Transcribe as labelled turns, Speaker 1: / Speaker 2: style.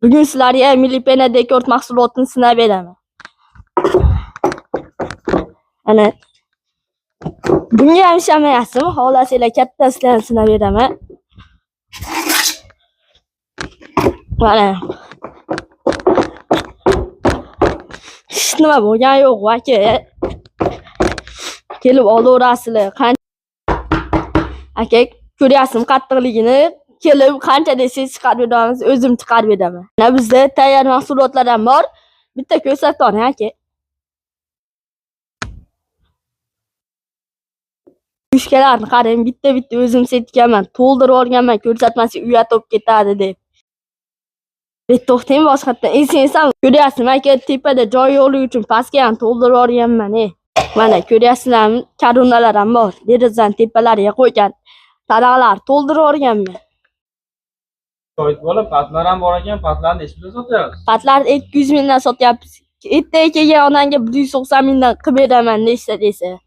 Speaker 1: Bugun sizlarga Milliy Pena Dekord mahsulotini sinab beraman. Ana. Bunga ham ishlamayapsizmi? Xohlasanglar kattasini sinab beraman. Mana. Hech nima bo'lgan yo'q, aka. Kelib olaverasizlar. Aka, ko'ryapsizmi qattiqligini? Kelib qancha desangiz chiqarib beramiz, o'zim chiqarib beraman. Mana bizda tayyor mahsulotlar ham bor. Bitta ko'rsatib aka. Mushkalarni qarang, bitta o'zim setganman, to'ldirib olganman, ko'rsatmasi uyat olib ketadi deb. To'xtang, boshqatdan esingiz ham ko'ryapsizmi aka, tepada joy yo'qligi uchun pastga ham to'ldirib olganman. Mana ko'ryapsizlarmi, karunalar ham bor. Derazaning tepalariga qo'ygan taraqlar to'ldirib olganman.
Speaker 2: To'yib bo'lib, patlar ham bor ekan, patlarni necha pulga sotyapsiz?
Speaker 1: Patlarni 200 mingdan sotyapmiz. Ertaga kelgan onamga 190 mingdan qilib beraman, nechta desa.